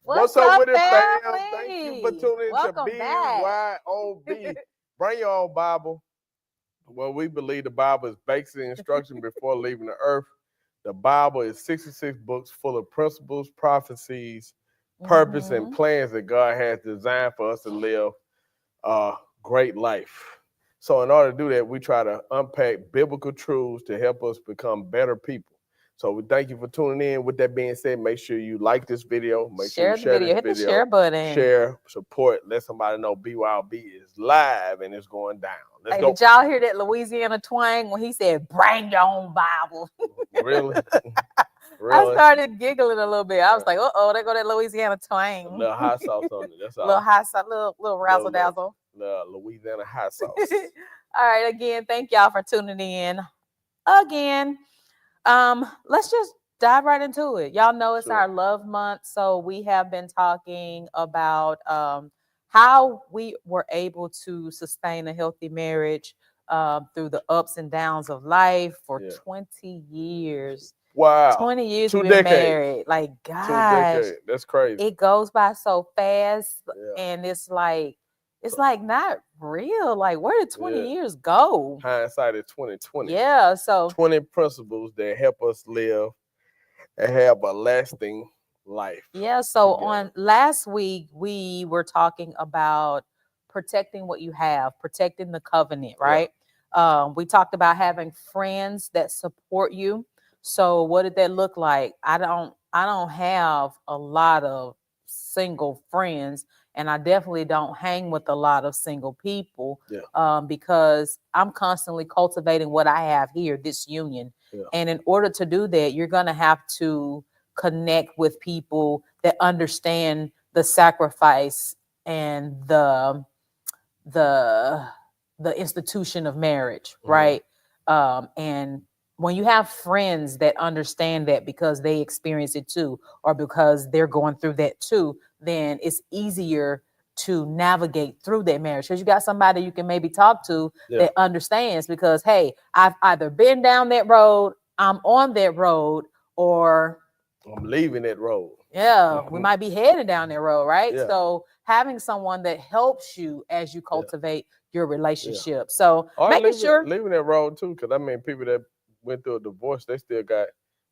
What's up with it, fam? family? Thank you for tuning in to Welcome back. B.Y.O.B. Bring your own Bible. Well, we believe the Bible is basic instruction before leaving the earth. The Bible is 66 books full of principles, prophecies, purpose, and plans that God has designed for us to live a great life. So in order to do that, we try to unpack biblical truths to help us become better people. So we thank you for tuning in. With that being said, make sure you like this video. Make sure you share the video. Hit the share button. Share, support, let somebody know B.Y.O.B. is live and it's going down. Let's go. Did y'all hear that Louisiana twang when he said, bring your own Bible? Really? I started giggling a little bit. I was like, uh-oh, there go that Louisiana twang. A little hot sauce on it. That's all. Little hot sauce, little razzle dazzle. Louisiana hot sauce. All right, again, thank y'all for tuning in. Again, let's just dive right into it. Y'all know it's our love month, so we have been talking about how we were able to sustain a healthy marriage through the ups and downs of life for 20 years. Wow. 20 years we've been married. Like, gosh. 2 decades. That's crazy. It goes by so fast, and it's like not real. Like, where did 20 years go? Hindsight is 2020. Yeah, so 20 principles that help us live and have a lasting life. Yeah, so on last week we were talking about protecting what you have, protecting the covenant, right? We talked about having friends that support you. So what did that look like? I don't have a lot of single friends, and I definitely don't hang with a lot of single people because I'm constantly cultivating what I have here, this union. And in order to do that, you're going to have to connect with people that understand the sacrifice and the institution of marriage, right? And when you have friends that understand that because they experience it too, or because they're going through that too, then it's easier to navigate through that marriage because you got somebody you can maybe talk to that understands, because hey, I've either been down that road, I'm on that road, or I'm leaving that road. We might be headed down that road, right? So having someone that helps you as you cultivate your relationship. So making sure leaving that road too, because I mean, people that went through a divorce, they still got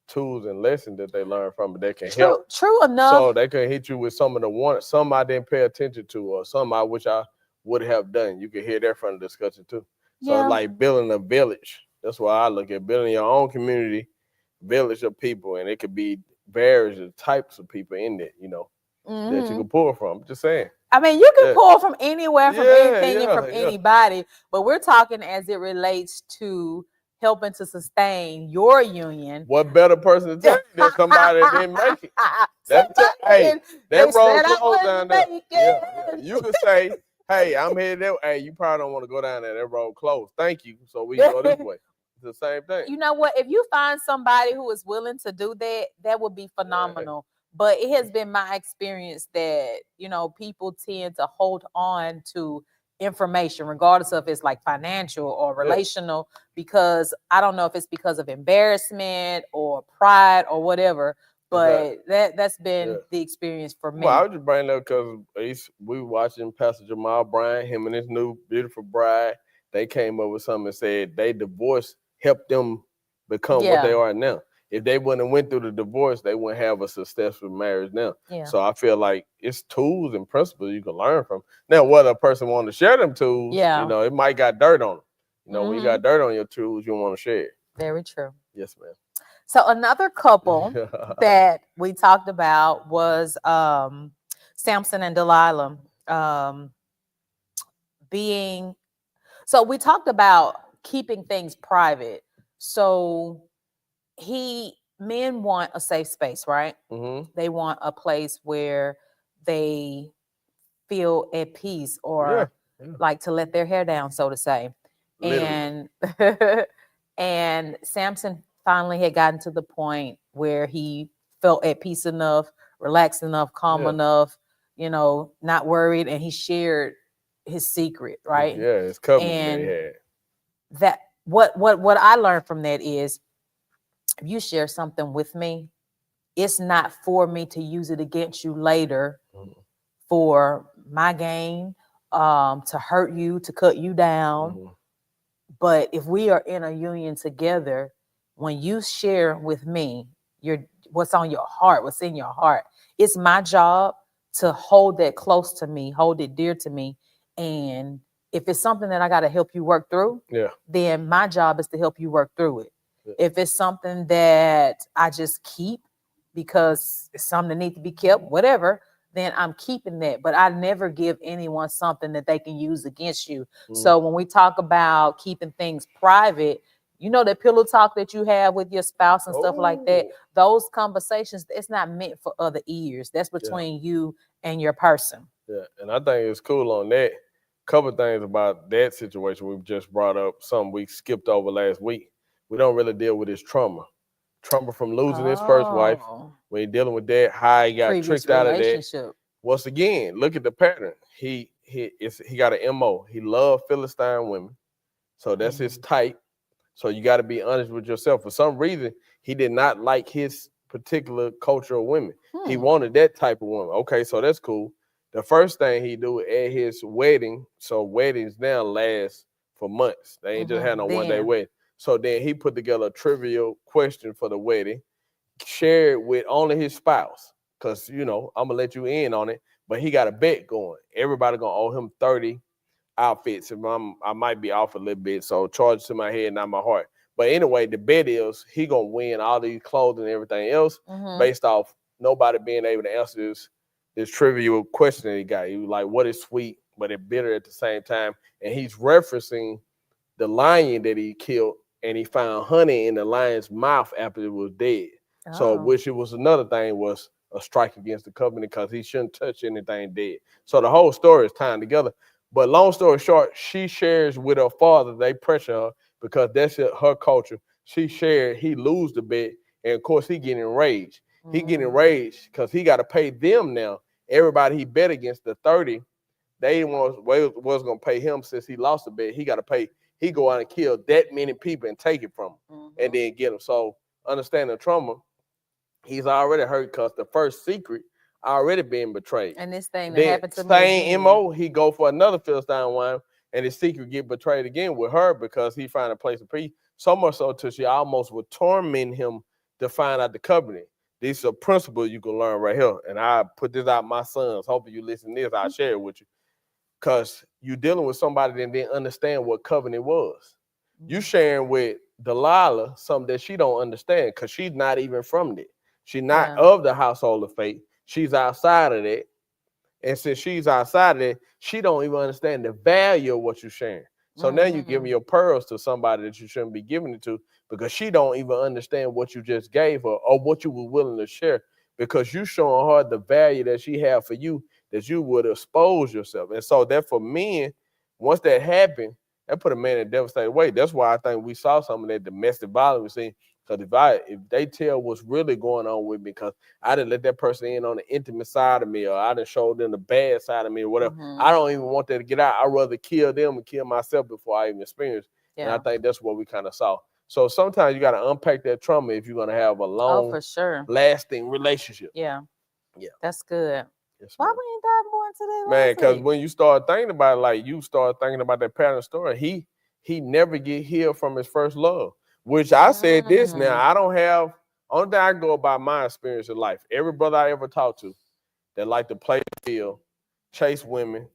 tools and lessons that they learn from it that can help. True enough. So they can hit you with some of the some I didn't pay attention to, or some I wish I would have done. You can hear that from the discussion too. So it's like building a village. That's why I look at building your own community, village of people, and it could be various types of people in there, you know, that you can pull from. Just saying. I mean, you can pull from anywhere, from anything, and from anybody, but we're talking as it relates to helping to sustain your union. What better person to tell you than somebody that didn't make it? That road closed down there. You can say, hey, I'm headed there. Hey, you probably don't want to go down there. That road closed. Thank you. So we go this way. It's the same thing. You know what? If you find somebody who is willing to do that, that would be phenomenal. But it has been my experience that, you know, people tend to hold on to information, regardless of if it's like financial or relational, because I don't know if it's because of embarrassment or pride or whatever, but that's been the experience for me. Well, I was just bringing that because we were watching Pastor Jamal Bryant, him and his new beautiful bride. They came up with something and said they divorce helped them become what they are now. If they wouldn't have went through the divorce, they wouldn't have a successful marriage now. So I feel like it's tools and principles you can learn from. Now, whether a person want to share them tools, you know, it might got dirt on them. You know, when you got dirt on your tools, you want to share it. Very true. Yes, ma'am. So another couple that we talked about was Samson and Delilah so we talked about keeping things private. So men want a safe space, right? They want a place where they feel at peace, or like to let their hair down, so to say. Literally. And Samson finally had gotten to the point where he felt at peace enough, relaxed enough, calm enough, you know, not worried, and he shared his secret, right? Yeah, it's covenant And they had. that what I learned from that is, if you share something with me, it's not for me to use it against you later for my gain, to hurt you, to cut you down. But if we are in a union together, when you share with me your what's on your heart, what's in your heart, it's my job to hold that close to me, hold it dear to me. And if it's something that I got to help you work through, then my job is to help you work through it. If it's something that I just keep because it's something that needs to be kept, whatever, then I'm keeping that. But I never give anyone something that they can use against you. So when we talk about keeping things private, you know, that pillow talk that you have with your spouse and stuff like that, those conversations, it's not meant for other ears. That's between you and your person. Yeah, and I think it's cool on that. Couple things about that situation we've just brought up, something we skipped over last week. We don't really deal with his trauma from losing his first wife. When you're dealing with that, how he got Previous tricked out of that. relationship. Once again, look at the pattern. He got an MO. He loved Philistine women, so that's his type. So you got to be honest with yourself. For some reason, he did not like his particular culture of women. He wanted that type of woman. Okay, so that's cool. The first thing he do at his wedding, so weddings now last for months. They ain't just had no one-day wedding. So then he put together a trivial question for the wedding, shared with only his spouse, because, you know, I'm going to let you in on it, but he got a bet going. Everybody going to owe him 30 outfits. And I might be off a little bit, so charge to my head, not my heart. But anyway, the bet is he going to win all these clothes and everything else based off nobody being able to answer this trivial question that he got. He was like, what is sweet, but it's bitter at the same time? And he's referencing the lion that he killed, and he found honey in the lion's mouth after it was dead. So, which it was another thing, was a strike against the covenant, because he shouldn't touch anything dead. So the whole story is tying together. But long story short, she shares with her father. They pressure her because that's her culture. She shared. He lose the bet, and of course he getting enraged. He getting enraged because he got to pay them now. Everybody he bet against, the 30, they was going to pay him since he lost the bet. He got to pay. He go out and kill that many people and take it from them, and then get them. So understand the trauma. He's already hurt because the first secret already being betrayed. And this thing that happened to me same again. MO, he go for another Philistine woman, and his secret get betrayed again with her because he find a place of peace. So much so till she almost would torment him to find out the covenant. These are principles you can learn right here. And I put this out my sons. Hopefully you listen to this. I'll share it with you. Because you're dealing with somebody that didn't understand what covenant was. You sharing with Delilah something that she don't understand because she's not even from there. She's not of the household of faith. She's outside of that. And since she's outside of it, she don't even understand the value of what you're sharing. So now you're giving your pearls to somebody that you shouldn't be giving it to, because she don't even understand what you just gave her or what you were willing to share, because you showing her the value that she had for you, that you would expose yourself. And so that for men, once that happened, that put a man in a devastated way. That's why I think we saw some of that domestic violence we seen. Because if they tell what's really going on with me, because I didn't let that person in on the intimate side of me, or I didn't show them the bad side of me, or whatever, I don't even want that to get out. I'd rather kill them and kill myself before I even experience. And I think that's what we kind of saw. So sometimes you got to unpack that trauma if you're going to have a long, for sure, lasting relationship. Yeah, that's good. Yes, Why ma'am. we ain't dive more into that? Man, because when you start thinking about it, like you start thinking about that pattern story, he never get healed from his first love. Which I said this now, I don't have, only thing I go about my experience in life. Every brother I ever talked to that like to play the field, chase women,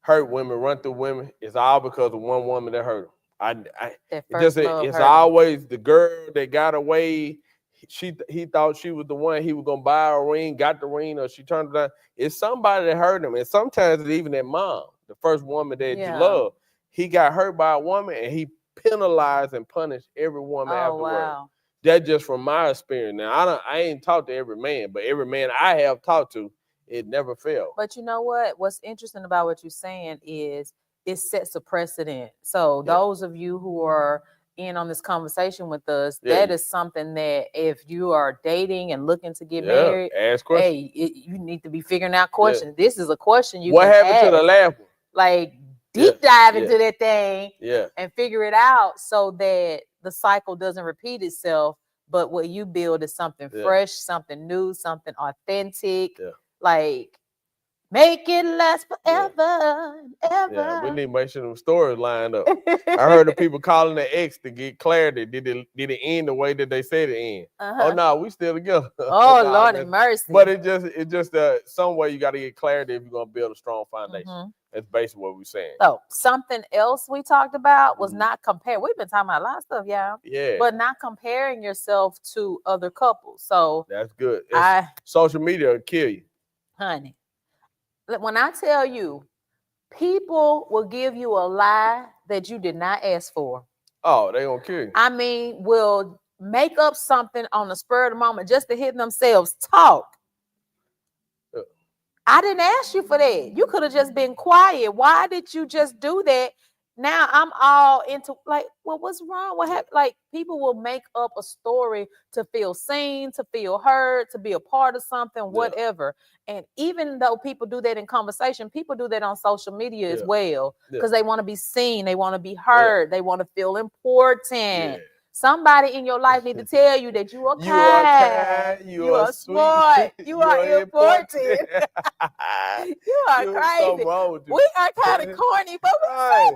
hurt women, run through women, it's all because of one woman that hurt him. It's always the girl that got away. He thought she was the one. He was gonna buy a ring, got the ring, or she turned it down. It's somebody that hurt him, and sometimes it's even that mom, the first woman that you love. He got hurt by a woman, and he penalized and punished every woman afterward. That just from my experience. Now I ain't talked to every man, but every man I have talked to, it never failed. But you know what? What's interesting about what you're saying is it sets a precedent. So those of you who are in on this conversation with us, Yeah, that is something that if you are dating and looking to get yeah. married, Ask questions. hey, you need to be figuring out questions. This is a question you What can happened to the ask. last one? Like Yeah, deep dive yeah. into that thing Yeah, and figure it out so that the cycle doesn't repeat itself. But what you build is something Yeah. fresh, something new, something authentic. Yeah. Like make it last Yeah. forever, and yeah. We ever. need to make sure them stories lined up. I heard the people calling the ex to get clarity. Did it end the way that they said it end? Oh no, we still together. Oh Nah, Lord man. have mercy. But it just some way you got to get clarity if you're gonna build a strong foundation. That's basically what we're saying. So something else we talked about was Mhm. not compare. We've been talking about a lot of stuff, y'all. Yeah, But not comparing yourself to other couples. So that's good. social media will kill you. honey, when I tell you, people will give you a lie that you did not ask for. Oh, they gonna kill you. I mean, will make up something on the spur of the moment just to hear themselves talk. Yeah. I didn't ask you for that. You could have just been quiet. Why did you just do that? Now I'm all into like, well, what's wrong? What happened? Like people will make up a story to feel seen, to feel heard, to be a part of something, whatever. And even though people do that in conversation, people do that on social media as well because they want to be seen, they want to be heard, they want to feel important. Somebody in your life need to tell you that you are kind, You are kind, you are smart, you are important. You are crazy. Wrong with you. We are kind of corny, but we're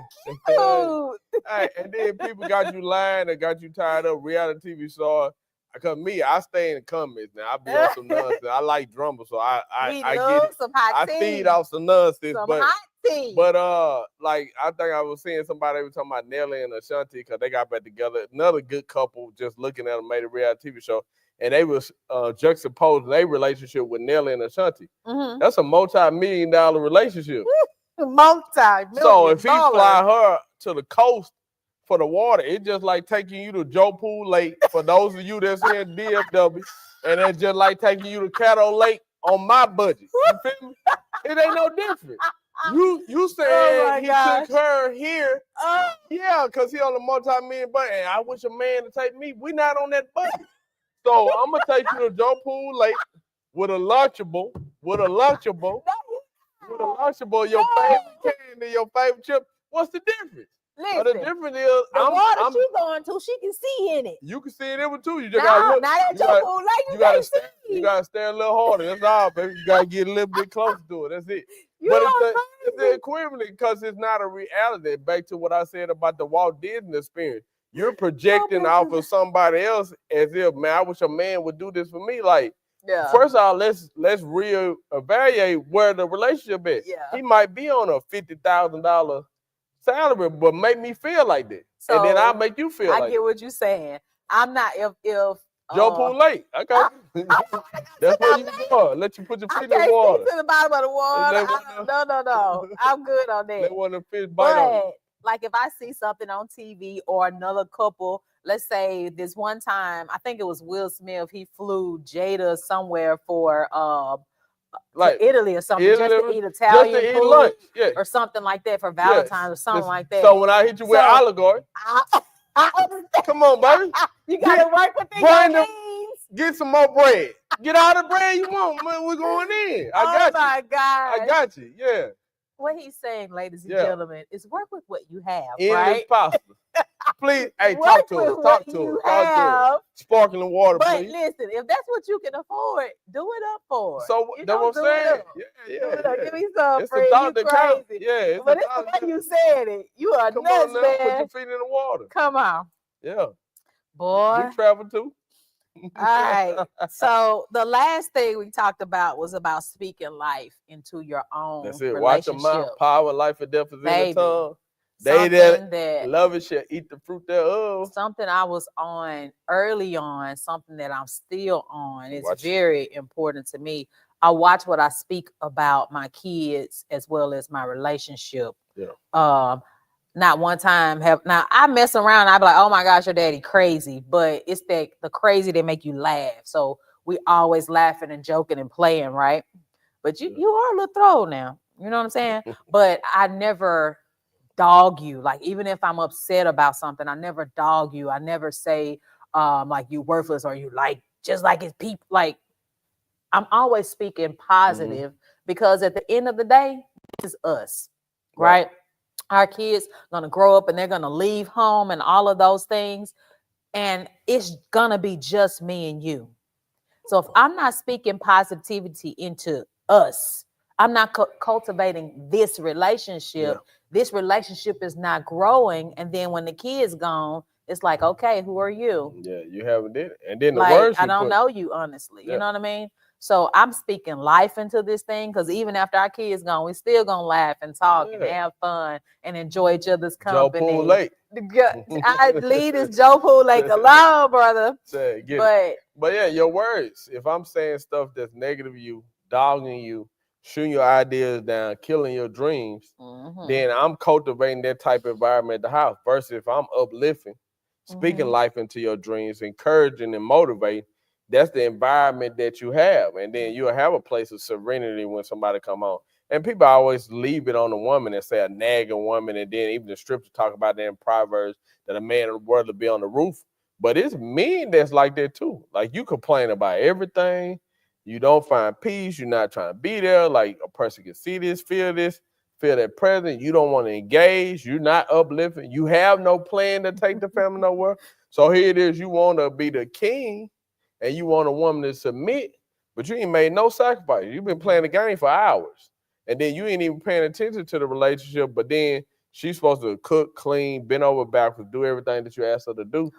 so cute. Hey, and then people got you lying and got you tied up. Reality TV star. Because me, I stay in the comments now. I be on some nonsense. I like drama, so I love get it. some hot tea. I feed off some nonsense, some but hot tea. But like I think I was seeing somebody was talking about Nelly and Ashanti because they got back together. Another good couple, just looking at them, made a reality TV show, and they was juxtaposing their relationship with Nelly and Ashanti. That's a multi-million-dollar relationship. Multi-million. So if he fly her to the coast for the water, it's just like taking you to Joe Pool Lake. For those of you that's in DFW, and it's just like taking you to Caddo Lake on my budget. You feel me? It ain't no different. You said he took her here. Yeah, because he on a multi-million budget. And I wish a man to take me. We not on that budget. So I'm going to take you to Joe Pool Lake with a Lunchable, your favorite candy, your favorite chip. What's the difference? Listen, the difference is the water you going to, she can see in it. You can see it in it too. You just gotta look. You gotta stay a little harder. That's all, baby. You gotta get a little bit closer to it. That's it. But it's the equivalent because it's not a reality. Back to what I said about the Walt Disney experience. You're projecting off of somebody else as if, man, I wish a man would do this for me. Like, first of all, let's reevaluate where the relationship is. He might be on a $50,000 salary, but make me feel like that. So, and then I'll make you feel like that. I get what you're saying. I'm not if Joe Pool Lake. Okay. That's where you go. Let you put your feet in the water. To the bottom of the water. No. I'm good on that. Let one of the fish bite on you. Like if I see something on TV or another couple, let's say this one time, I think it was Will Smith, he flew Jada somewhere for like Italy or something, just to eat Italian food lunch. Or something like that for Valentine's or something like that. So when I hit you with allegory, come on, baby. You gotta work with these. Get some more bread. Get all the bread you want, man. We're going in. I got you. Oh my God. I got you. Yeah. What he's saying, ladies and gentlemen, is work with what you have. Right? It's possible. Please, hey, talk to us. Talk to us. Sparkling water, please. But listen, if that's what you can afford, do it up for it. So that's what I'm saying. Yeah. Give me some, it's friend. You crazy. Yeah, but it's the way you said it. You are nuts, man. Put your feet in the water. Come on. Yeah. Boy. We travel too. All right. So the last thing we talked about was about speaking life into your own. That's it. Watch your mouth. Power, life, or death is in the tongue. They that love it shall eat the fruit thereof. Something I was on early on, something that I'm still on. It's very important to me. I watch what I speak about my kids as well as my relationship. Yeah. Not one time now I mess around. I be like, oh my gosh, your daddy crazy. But it's the crazy that make you laugh. So we always laughing and joking and playing, right? But you are a little throw now. You know what I'm saying? But I never dog you. Like, even if I'm upset about something, I never dog you. I never say like you worthless or you like just like it's people. Like, I'm always speaking positive because at the end of the day, this is us, right? Our kids gonna grow up and they're gonna leave home and all of those things, and it's gonna be just me and you. So if I'm not speaking positivity into us, I'm not cultivating this relationship. This relationship is not growing, and then when the kid's gone, it's like, okay, who are you? Yeah, you haven't did it. And then the Like, words I you don't put, know you, honestly. You Yeah. know what I mean? So I'm speaking life into this thing, because even after our kids gone, we still gonna laugh and talk and have fun and enjoy each other's Joe Pool company. Lake. I leave this Joe Pool Lake alone, brother. But yeah, your words. If I'm saying stuff that's negative to you, dogging you, shooting your ideas down, killing your dreams, then I'm cultivating that type of environment at the house. Versus if I'm uplifting, speaking life into your dreams, encouraging and motivating, that's the environment that you have. And then you'll have a place of serenity when somebody come home. And people always leave it on the woman and say a nagging woman, and then even the scripture talk about that in Proverbs that a man would rather be on the roof. But it's men that's like that too. Like, you complain about everything. You don't find peace. You're not trying to be there. Like, a person can see this, feel that present. You don't want to engage. You're not uplifting. You have no plan to take the family nowhere. So here it is. You want to be the king and you want a woman to submit, but you ain't made no sacrifice. You've been playing the game for hours. And then you ain't even paying attention to the relationship, but then she's supposed to cook, clean, bend over backwards, do everything that you asked her to do.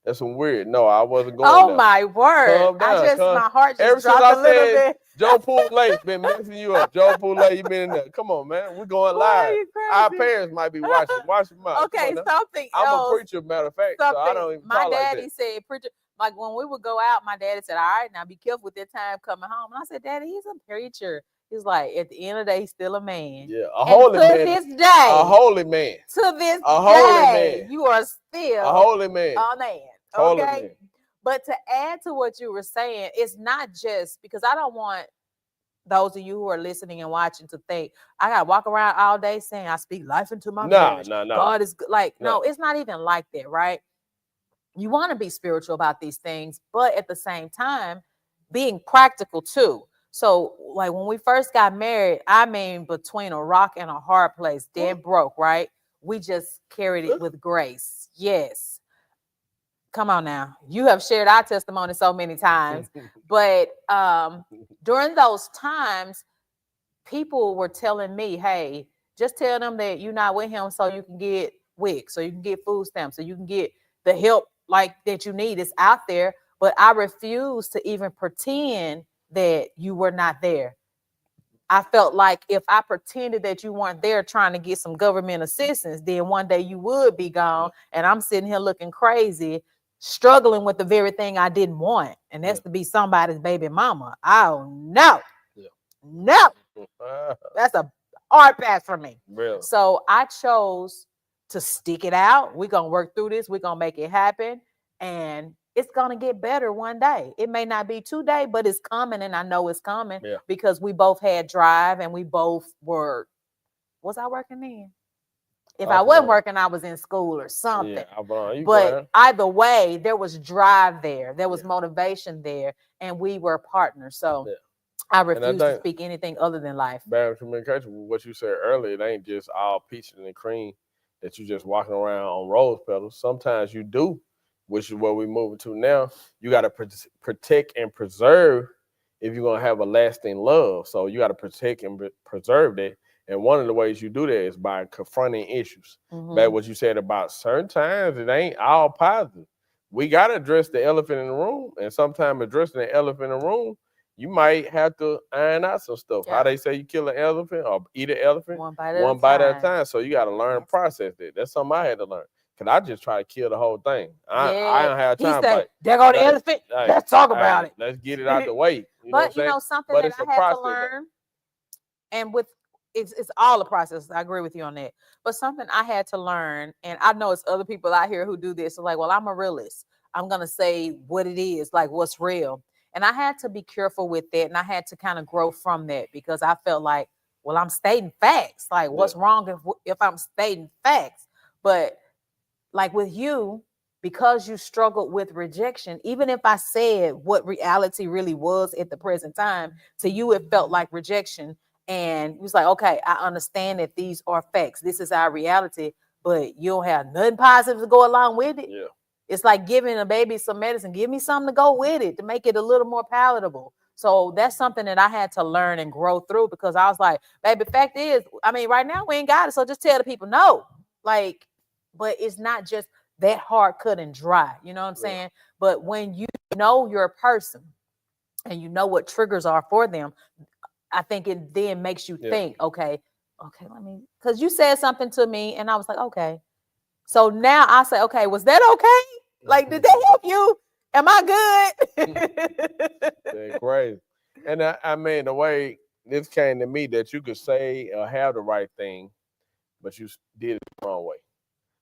That's some weird. No, I wasn't going there. Oh my word. My heart just dropped a little bit. Joe Pool Lake been messing you up. Joe Pool Lake, you been in there. Come on, man. We're going live. Our parents might be watching. Watch your mouth. Okay, something else. I'm a preacher, matter of fact, so I don't even my talk like that. daddy said, preacher, like when we would go out, my daddy said, all right, now be careful with that time coming home. And I said, Daddy, he's a preacher. He's like, at the end of the day, he's still a man. Yeah, a holy man. To this day. A holy man. To this a holy day, man. You are still a holy man. A man. Holy Okay. man. But to add to what you were saying, it's not just because I don't want those of you who are listening and watching to think I gotta walk around all day saying I speak life into my marriage. No. God is good. Like, no, it's not even like that, right? You want to be spiritual about these things, but at the same time, being practical too. So, like when we first got married, I mean, between a rock and a hard place, dead broke, right? We just carried it with grace. Yes. Come on now. You have shared our testimony so many times, but during those times, people were telling me, hey, just tell them that you're not with him so you can get WIC, so you can get food stamps, so you can get the help like that you need. It's out there. But I refuse to even pretend that you were not there. I felt like if I pretended that you weren't there trying to get some government assistance, then one day you would be gone. And I'm sitting here looking crazy, struggling with the very thing I didn't want. And that's to be somebody's baby mama. Oh, no. No. That's a hard pass for me. Really? So I chose to stick it out. We're going to work through this. We're going to make it happen. And it's going to get better one day. It may not be today, but it's coming. And I know it's coming because we both had drive and we both were. Was I working then? If I wasn't working, I was in school or something. But either way, there was drive there. There was motivation there. And we were partners. So I refuse to speak anything other than life. Bad communication. What you said earlier, it ain't just all peaches and cream that you just walking around on rose petals. Sometimes you do, which is what we're moving to now. You got to protect and preserve if you're going to have a lasting love. So you got to protect and preserve that. And one of the ways you do that is by confronting issues. Back what you said about certain times, it ain't all positive. We got to address the elephant in the room. And sometimes addressing the elephant in the room, you might have to iron out some stuff. How they say you kill an elephant or eat an elephant? One bite at a time. So you got to learn to process that. That's something I had to learn. Because I just try to kill the whole thing. I don't have time. He said, there go the elephant. Let's talk about it. Let's get it out the way. But you know something that I had to learn, and with it's all a process. I agree with you on that. But something I had to learn, and I know it's other people out here who do this. So like, well, I'm a realist. I'm going to say what it is, like what's real. And I had to be careful with that. And I had to kind of grow from that because I felt like, well, I'm stating facts. Like, what's wrong if I'm stating facts? But like with you, because you struggled with rejection, even if I said what reality really was at the present time, to you, it felt like rejection. And it was like, okay, I understand that these are facts. This is our reality, but you don't have nothing positive to go along with it. Yeah. It's like giving a baby some medicine. Give me something to go with it to make it a little more palatable. So that's something that I had to learn and grow through, because I was like, baby, fact is, I mean, right now we ain't got it. So just tell the people no. Like, but it's not just that hard cut and dry. You know what I'm saying? But when you know your person and you know what triggers are for them, I think it then makes you think, okay, let me, because you said something to me and I was like, okay. So now I say, okay, was that okay? Like, did that help you? Am I good? That's crazy. And I mean, the way this came to me, that you could say or have the right thing, but you did it the wrong way.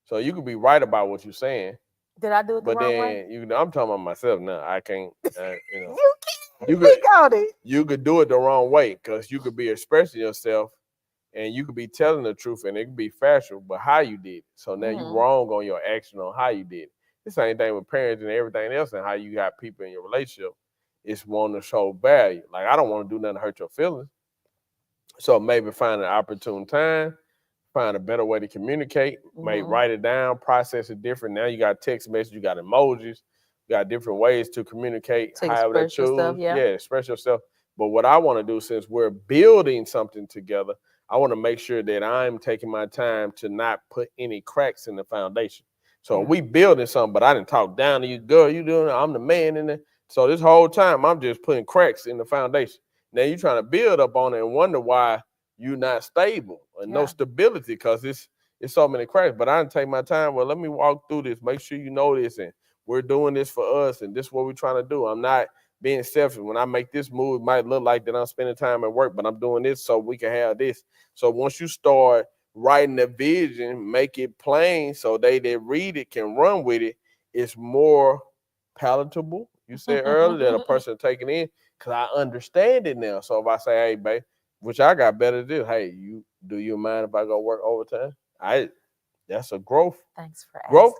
So you could be right about what you're saying. Did I do it the but wrong then way? you know, I'm talking about myself now. I can't. You know, You can't. you could do it the wrong way, because you could be expressing yourself, and you could be telling the truth, and it could be factual, but how you did it. So now you're wrong on your action on how you did it. The same thing with parents and everything else, and how you got people in your relationship. It's wanting to show value. Like, I don't want to do nothing to hurt your feelings. So maybe find an opportune time, find a better way to communicate, maybe write it down, process it different. Now you got text message, you got emojis, you got different ways to communicate, to however they express yourself, choose. Express yourself. But what I want to do, since we're building something together, I want to make sure that I'm taking my time to not put any cracks in the foundation. So we building something, but I didn't talk down to you, girl, you doing it, I'm the man in there. So this whole time I'm just putting cracks in the foundation. Now you're trying to build up on it and wonder why you're not stable and no stability, because it's so many cracks. But I didn't take my time. Well, let me walk through this, make sure you know this, and we're doing this for us, and this is what we're trying to do. I'm not being selfish. When I make this move, it might look like that I'm spending time at work, but I'm doing this so we can have this. So once you start writing the vision, make it plain so they that read it can run with it, it's more palatable. You said earlier that a person taking in, because I understand it now. So if I say, hey, babe, which I got better to do, hey, do you mind if I go work overtime? That's a growth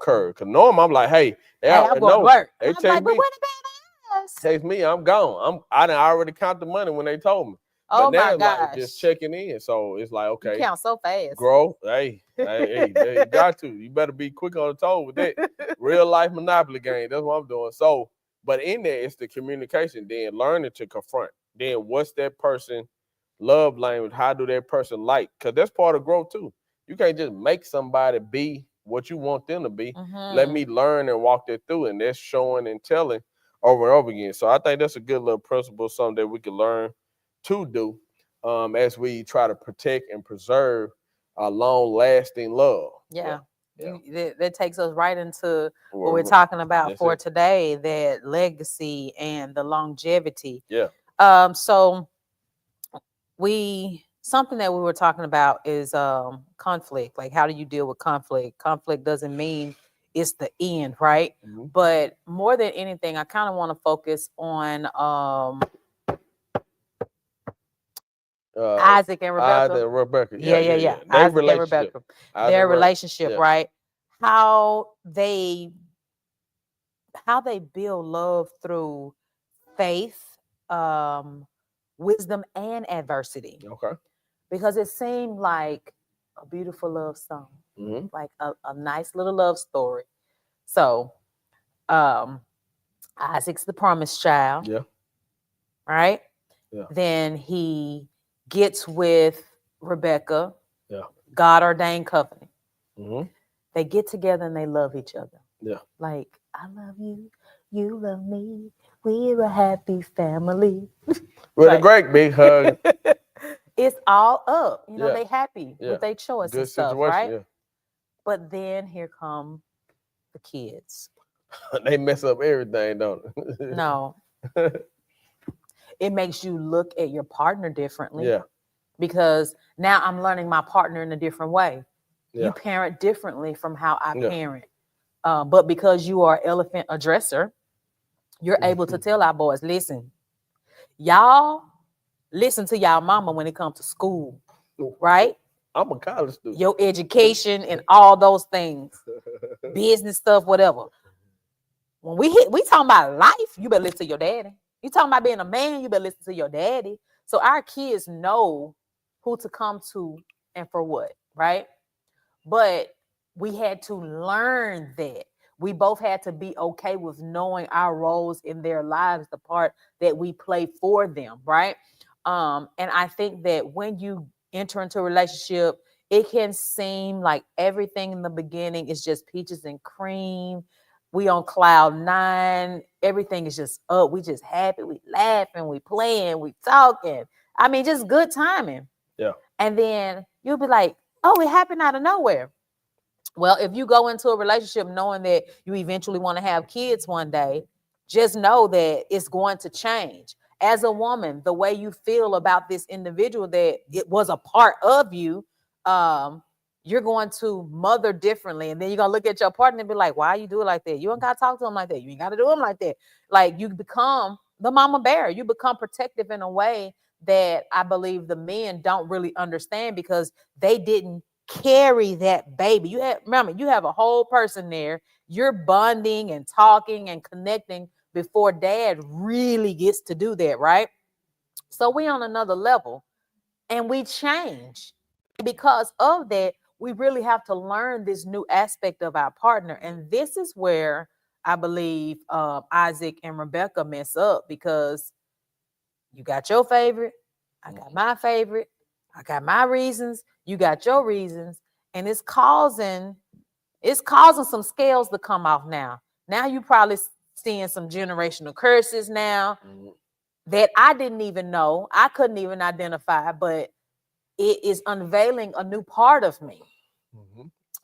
curve. Because normally I'm like, hey, I'm going to work. They I'm take like, me. but what about us? Takes me, I'm gone. I done already count the money when they told me. Oh, but now my it's gosh. like just checking in. So it's like, okay. You count so fast. Grow. Hey, you got to. You better be quick on the toe with that. Real life Monopoly game. That's what I'm doing. So, but in there, it's the communication. Then learning to confront. Then what's that person love language? How do that person like? Because that's part of growth too. You can't just make somebody be what you want them to be. Let me learn and walk that through. And that's showing and telling over and over again. So I think that's a good little principle, something that we can learn to do as we try to protect and preserve a long-lasting love. That takes us right into what we're talking about for today, that legacy and the longevity. So something that we were talking about is conflict. Like, how do you deal with conflict? Conflict doesn't mean it's the end, right? But more than anything, I kind of want to focus on Isaac and Rebecca. Yeah. Isaac and Rebecca. Their relationship, right? How they build love through faith, wisdom, and adversity. Okay. Because it seemed like a beautiful love song, like a nice little love story. So, Isaac's the promised child. Yeah. Right? Yeah. Then he gets with Rebecca. Yeah. God ordained covenant. Mm-hmm. They get together and they love each other. Yeah. Like, I love you, you love me, we're a happy family. With a great big hug. It's all up. You know, they happy with their choice. Good and stuff, situation, right? Yeah. But then here come the kids. They mess up everything, don't they? No. It makes you look at your partner differently. Yeah. Because now I'm learning my partner in a different way. Yeah. You parent differently from how I parent. But because you are elephant addresser, you're able to tell our boys, listen, y'all listen to y'all mama when it comes to school. right? I'm a college student. Your education and all those things, business stuff, whatever. When we talking about life, you better listen to your daddy. You talking about being a man, you better listen to your daddy. So our kids know who to come to and for what, right? But we had to learn that. We both had to be okay with knowing our roles in their lives, the part that we play for them, right? And I think that when you enter into a relationship, it can seem like everything in the beginning is just peaches and cream. We on cloud nine. Everything is just up. We just happy. We laughing. We playing. We talking. I mean, just good timing. Yeah. And then you'll be like, oh, it happened out of nowhere. Well, if you go into a relationship knowing that you eventually want to have kids one day, just know that it's going to change. As a woman, the way you feel about this individual that it was a part of you, you're going to mother differently. And then you're going to look at your partner and be like, why you do it like that? You don't got to talk to him like that. You ain't got to do him like that. Like, you become the mama bear. You become protective in a way that I believe the men don't really understand because they didn't carry that baby. Remember, you have a whole person there. You're bonding and talking and connecting before dad really gets to do that, right? So we on another level and we change. Because of that, we really have to learn this new aspect of our partner. And this is where I believe Isaac and Rebecca mess up, because you got your favorite, I got my favorite, I got my reasons, you got your reasons, and it's causing some scales to come off now. Now you probably seeing some generational curses now that I didn't even know, I couldn't even identify, but it is unveiling a new part of me.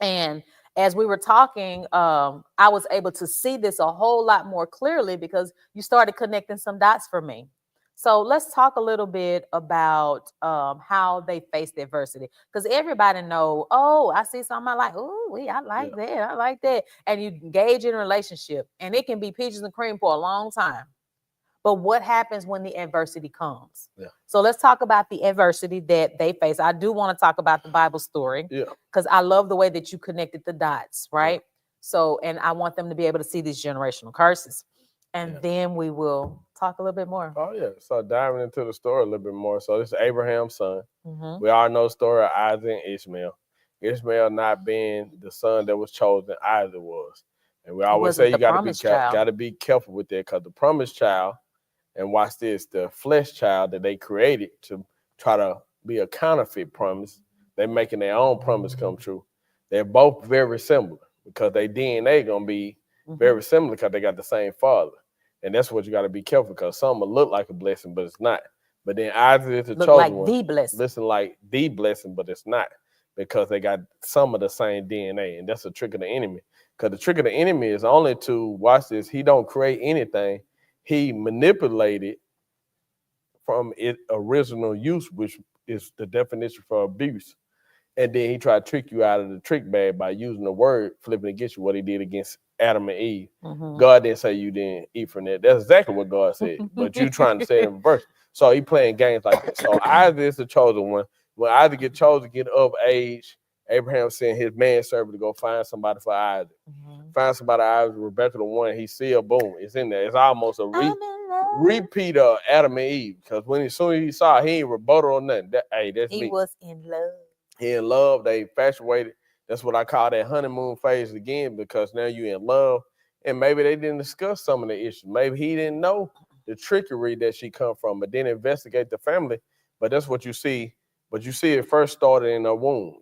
And as we were talking, I was able to see this a whole lot more clearly because you started connecting some dots for me. So let's talk a little bit about how they faced adversity, because everybody know, oh, I see something I like, oh, I like that, I like that, and you engage in a relationship, and it can be peaches and cream for a long time. But what happens when the adversity comes? Yeah. So let's talk about the adversity that they face. I do want to talk about the Bible story, because I love the way that you connected the dots, right? So, and I want them to be able to see these generational curses. And then we will talk a little bit more. Oh, yeah. So diving into the story a little bit more. So this is Abraham's son. We all know the story of Isaac and Ishmael. Ishmael not being the son that was chosen, Isaac was. And we always say you got to be careful with that, because the promised child, and watch this, the flesh child that they created to try to be a counterfeit promise, they're making their own promise come true. They're both very similar because their DNA going to be very similar because they got the same father. And that's what you got to be careful, because some will look like a blessing, but it's not. But then Isaac is the chosen one. The blessing. Listen like the blessing, but it's not, because they got some of the same DNA. And that's a trick of the enemy. Because the trick of the enemy is only to, watch this, he don't create anything. He manipulated from its original use, which is the definition for abuse. And then he tried to trick you out of the trick bag by using the word, flipping against you, what he did against Adam and Eve. God didn't say you didn't eat from that. That's exactly what God said. But you trying to say it in reverse. So he playing games like that. So Isaac is the chosen one. When Isaac get chosen, get of age, Abraham sent his manservant to go find somebody for Isaac. Find somebody, Isaac, Rebecca the one. He see a boom. It's in there. It's almost a repeat of Adam and Eve. Because as soon as he saw, he ain't rebuttal or nothing. That's me. He was in love. He in love. They infatuated. That's what I call that honeymoon phase again, because now you in love. And maybe they didn't discuss some of the issues. Maybe he didn't know the trickery that she come from, but then investigate the family. But that's what you see. But you see it first started in her womb.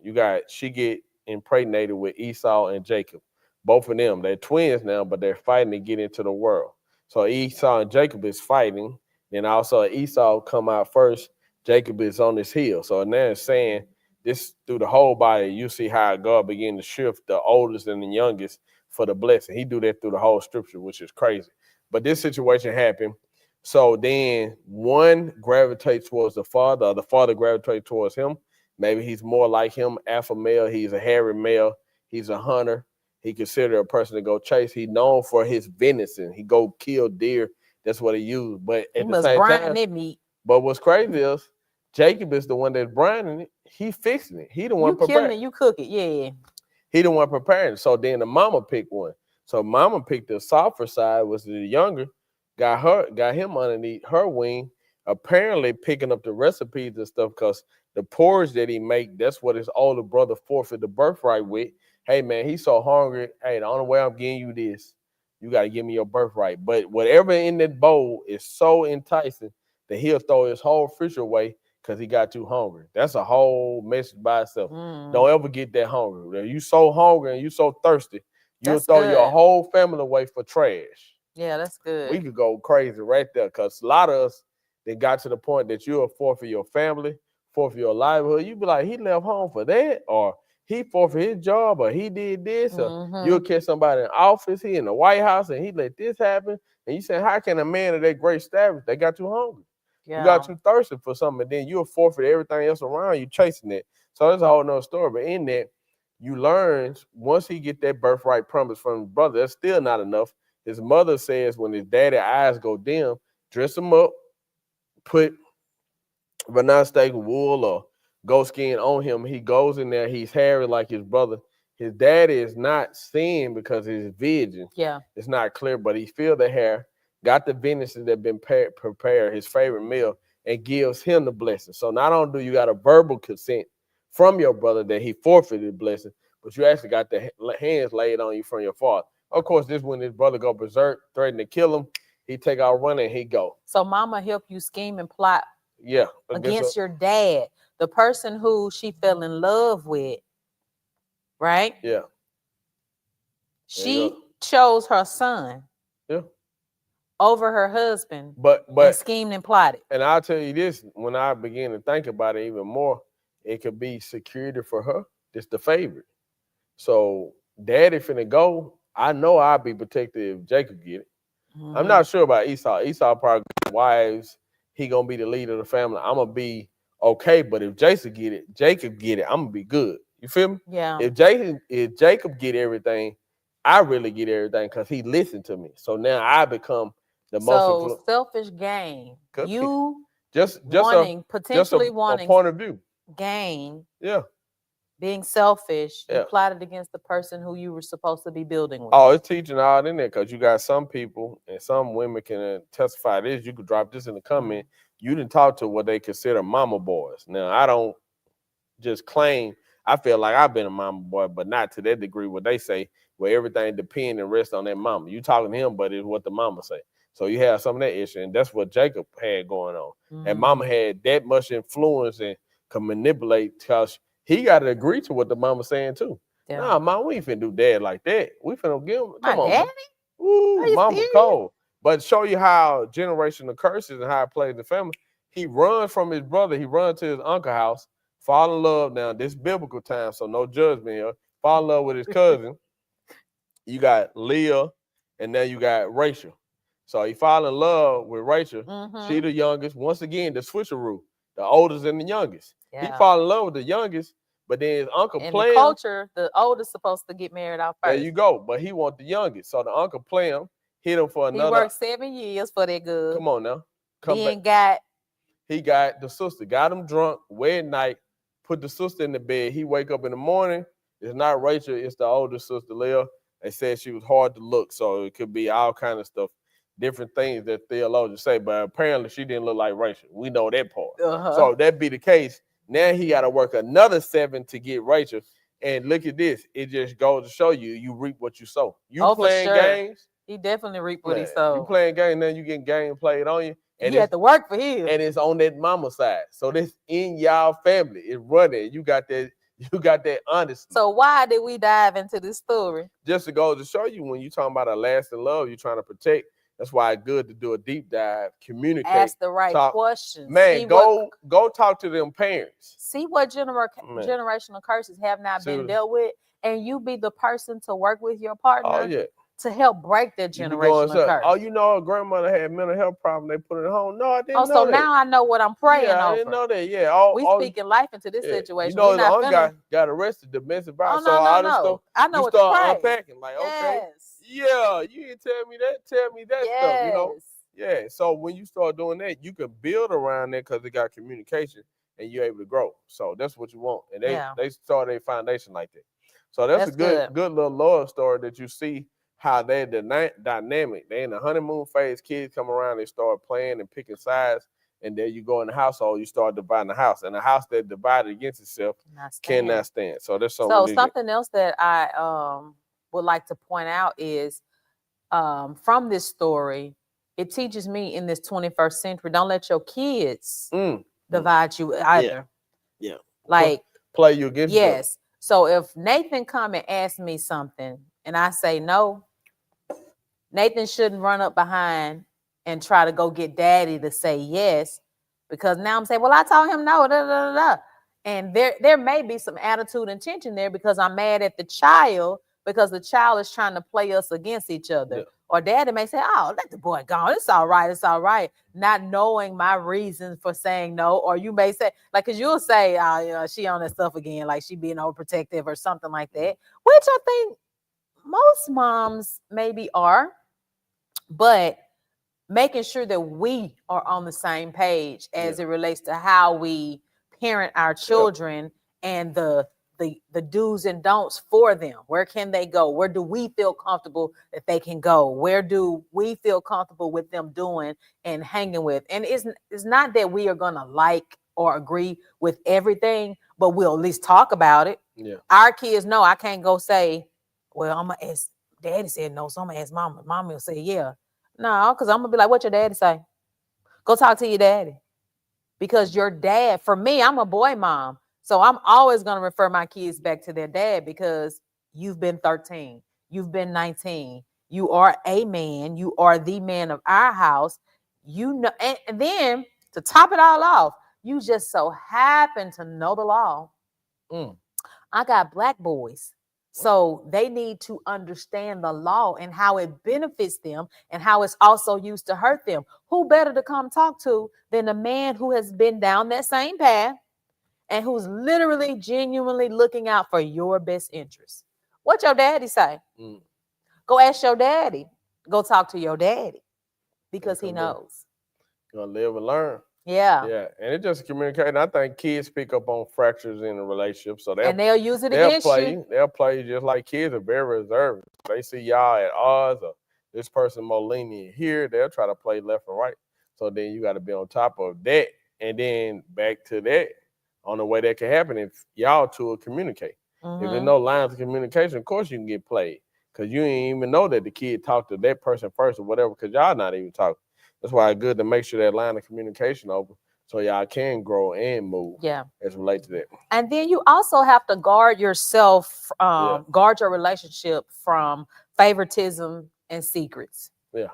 She get impregnated with Esau and Jacob. Both of them, they're twins now, but they're fighting to get into the world. So Esau and Jacob is fighting. Then also Esau come out first. Jacob is on his heel. So now it's saying this through the whole body, you see how God began to shift the oldest and the youngest for the blessing. He do that through the whole scripture, which is crazy. But this situation happened. So then one gravitates towards the father gravitates towards him. Maybe he's more like him, alpha male. He's a hairy male. He's a hunter. He considered a person to go chase. He's known for his venison. He go kill deer. That's what he used. But at the same time, meat. But what's crazy is Jacob is the one that's brining it. He fixing it. He the one You killing preparing. it, you cook it. Yeah. He the one preparing. So then the mama picked one. So mama picked the softer side, was the younger, got him underneath her wing, apparently picking up the recipes and stuff, because the porridge that he make, that's what his older brother forfeited the birthright with. Hey man, he's so hungry. Hey, the only way I'm getting you this, you got to give me your birthright. But whatever in that bowl is so enticing that he'll throw his whole fish away because he got too hungry. That's a whole message by itself. Don't ever get that hungry. You so hungry and you so thirsty, you'll throw your whole family away for trash. Yeah, that's good. We could go crazy right there, because a lot of us that got to the point that you're forfeit your family, forfeit your livelihood. You be like, he left home for that, or he forfeit his job, or he did this, or you'll catch somebody in office, he in the White House, and he let this happen. And you say, how can a man of that great status, they got too hungry? You got too thirsty for something, and then you'll forfeit everything else around you chasing it. So that's a whole nother story. But in that, you learn once he get that birthright promise from his brother, that's still not enough. His mother says when his daddy's eyes go dim, dress him up, put banana steak, wool, or goat skin on him. He goes in there, he's hairy like his brother. His daddy is not seeing because his vision. Yeah. It's not clear, but he feel the hair, got the venison that been prepared, his favorite meal, and gives him the blessing. So not only do you got a verbal consent from your brother that he forfeited the blessing, but you actually got the hands laid on you from your father. Of course, this when his brother go berserk, threaten to kill him, he take out running and he go. So mama helped you scheme and plot against your your dad, the person who she fell in love with, right? Yeah. She chose her son over her husband, but and schemed and plotted. And I'll tell you this, when I begin to think about it even more, it could be security for her. It's the favorite. So daddy finna go. I know I'll be protected if Jacob get it. I'm not sure about Esau. Esau probably got wives. He gonna be the leader of the family. I'm gonna be okay, but if Jacob get it, I'm gonna be good. You feel me? Yeah. If Jacob get everything, I really get everything because he listened to me. So now I become the most selfish gain. You just potentially wanting a point of view. Gain. Yeah. Being selfish, you plotted against the person who you were supposed to be building with. Oh, it's teaching all in there, because you got some people and some women can testify this. You could drop this in the comment. You didn't talk to what they consider mama boys. Now, I don't just claim. I feel like I've been a mama boy, but not to that degree what they say, where everything depends and rests on that mama. You talking to him, but it's what the mama say. So you have some of that issue, and that's what Jacob had going on. And mama had that much influence and could manipulate, because he got to agree to what the mama saying too. Yeah. Nah, mom, we ain't finna do dad like that. We finna give him. Come on, daddy? Ooh, mama cold. But show you how generational curses and how it plays in the family. He runs from his brother. He runs to his uncle's house. Fall in love now. This biblical time, so no judgment here. Fall in love with his cousin. You got Leah, and now you got Rachel. So he fall in love with Rachel. She the youngest. Once again, the switcheroo. The oldest and the youngest. Yeah. He fall in love with the youngest, but then his uncle play him. In the culture, the oldest supposed to get married out first. There you go. But he want the youngest. So the uncle play him, hit him for another. He worked 7 years for that good. Come on now. He got the sister, got him drunk, wedding night, put the sister in the bed. He wake up in the morning. It's not Rachel, it's the older sister, Leah. They said she was hard to look, so it could be all kind of stuff, different things that theologians say, but apparently she didn't look like Rachel. We know that part. So that be the case. Now he got to work another 7 to get Rachel. And look at this. It just goes to show you, you reap what you sow. You playing games. He definitely reaped what he sowed. You playing games, then you getting game played on you. And he had to work for him. And it's on that mama side. So this in y'all family. It's running. You got that honesty. So why did we dive into this story? Just to go to show you, when you talking about a lasting love, you're trying to protect. That's why it's good to do a deep dive, communicate. Ask the right questions. Man, go talk to them parents. See what generational curses have not been dealt with, and you be the person to work with your partner to help break that generational curse. Oh, you know, her grandmother had mental health problem. They put her at home. No, I didn't know that. So now I know what I'm praying over. I didn't know that. Yeah. We speaking life into this situation. You know, the other guy got arrested, domestic violence. I know what you start unpacking. Like, okay. Yeah, you didn't tell me that. Tell me that stuff, you know? Yeah, so when you start doing that, you can build around that because it got communication. and you're able to grow. So that's what you want. And Yeah. they start a foundation like that. So that's a good little love story that you see how they're dynamic. They in the honeymoon phase, kids come around, they start playing and picking sides, and then you go in the household, you start dividing the house. And a house that divided against itself cannot stand. So that's something. So something else that I would like to point out is from this story, it teaches me in this 21st century, don't let your kids divide you either. Yeah. Like play you against them. Yes. So if Nathan come and ask me something and I say no, Nathan shouldn't run up behind and try to go get daddy to say yes, because now I'm saying, well, I told him no, da, da, da, da. And there may be some attitude and tension there because I'm mad at the child because the child is trying to play us against each other. Yeah. Or daddy may say, oh, let the boy go. It's all right. It's all right. Not knowing my reasons for saying no. Or you may say, like, because you'll say, oh, you know, she on that stuff again, like she being overprotective or something like that, which I think most moms maybe are. But making sure that we are on the same page as it relates to how we parent our children and the do's and don'ts for them. Where can they go? Where do we feel comfortable that they can go? Where do we feel comfortable with them doing and hanging with? And it's not that we are going to like or agree with everything, but we'll at least talk about it. Yeah. Our kids know I can't go say, well, I'm going to ask, daddy said no, so I'm going to ask mama. Mama will say, yeah. No, because I'm going to be like, what your daddy say? Go talk to your daddy. Because your dad, for me, I'm a boy mom. So I'm always going to refer my kids back to their dad because you've been 13. You've been 19. You are a man. You are the man of our house. You know, and then to top it all off, you just so happen to know the law. I got black boys. So they need to understand the law and how it benefits them and how it's also used to hurt them. Who better to come talk to than a man who has been down that same path and who's literally genuinely looking out for your best interest? What your daddy say? Go ask your daddy. Go talk to your daddy because he knows. You're going to live and learn. Yeah. Yeah. And it just communicating. I think kids pick up on fractures in a relationship. So they'll use it against you. They'll play just like kids are very reserved. They see y'all at odds or this person more lenient here. They'll try to play left and right. So then you got to be on top of that. And then back to that on the way that can happen if y'all two will communicate. If there's no lines of communication, of course you can get played. Because you ain't even know that the kid talked to that person first or whatever because y'all not even talking. That's why it's good to make sure that line of communication open so y'all can grow and move. Yeah, as related to that. And then you also have to guard yourself, guard your relationship from favoritism and secrets. Yeah.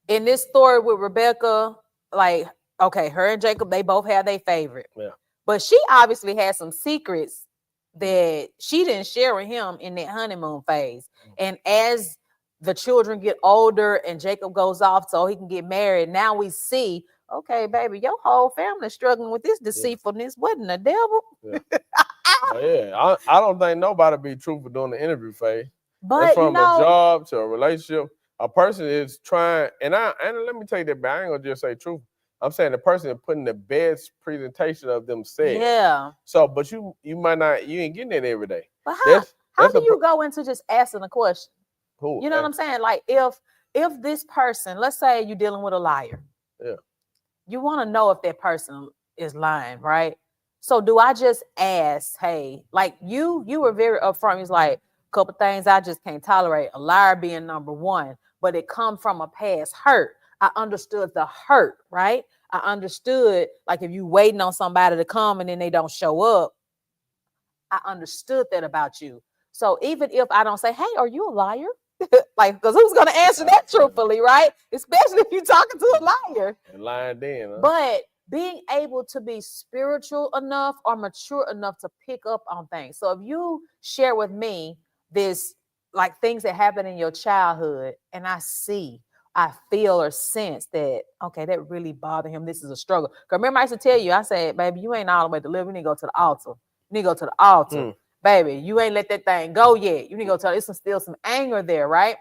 In this story with Rebecca, like, okay, her and Jacob, they both had their favorite. Yeah. But she obviously had some secrets that she didn't share with him in that honeymoon phase. And as the children get older and Jacob goes off so he can get married, now we see, okay, baby, your whole family struggling with this deceitfulness. Wasn't the devil? Yeah. I don't think nobody be truthful during the interview phase. But from a job to a relationship, a person is trying, and let me tell you that, but I ain't gonna just say truth. I'm saying the person is putting the best presentation of themselves. Yeah. So, but you might not, you ain't getting it every day. But how do you go into just asking a question? Who? You know what I'm saying? Like if this person, let's say you're dealing with a liar. Yeah. You want to know if that person is lying, right? So do I just ask, hey, like you were very upfront. He's like, a couple things I just can't tolerate. A liar being number one, but it come from a past hurt. I understood the hurt, right? I understood, like, if you waiting on somebody to come and then they don't show up, I understood that about you. So even if I don't say, hey, are you a liar? Like, because who's going to answer that truthfully, right? Especially if you're talking to a liar. And lying then. Huh? But being able to be spiritual enough or mature enough to pick up on things. So if you share with me this, like, things that happen in your childhood, and I feel or sense that, okay, that really bothered him. This is a struggle. Because remember, I used to tell you, I said, baby, you ain't all the way delivered. You need to go to the altar. You need to go to the altar. Baby, you ain't let that thing go yet. You need to go tell it's still some anger there, right?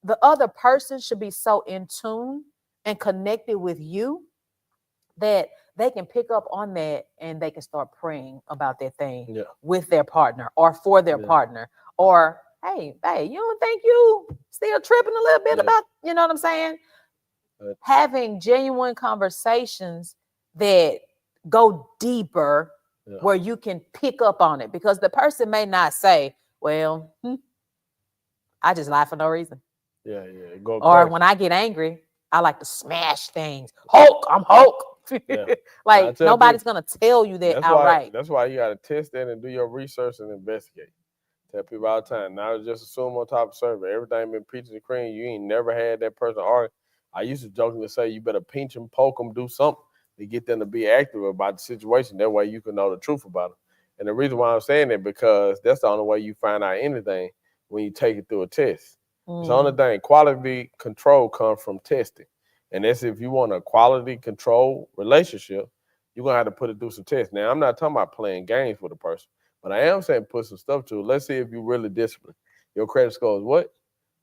The other person should be so in tune and connected with you that they can pick up on that and they can start praying about that thing Yeah. with their partner or for their partner. Or, hey, you don't think you still tripping a little bit about, you know what I'm saying? Having genuine conversations that go deeper where you can pick up on it, because the person may not say, well, I just lie for no reason. Yeah. Go or crazy. when I get angry, I like to smash things. Hulk, I'm Hulk. Like nobody's gonna tell you that outright. That's why you gotta test that and do your research and investigate. Tell people all the time. Now just assume on top of survey. Everything been peaches and cream. You ain't never had that person argue. I used to jokingly say you better pinch them, poke them, do something to get them to be active about the situation. That way you can know the truth about them. And the reason why I'm saying that, because that's the only way you find out anything, when you take it through a test. It's the only thing. Quality control comes from testing. And that's if you want a quality control relationship, you're going to have to put it through some tests. Now, I'm not talking about playing games with a person, but I am saying put some stuff to it. Let's see if you're really disciplined. Your credit score is what?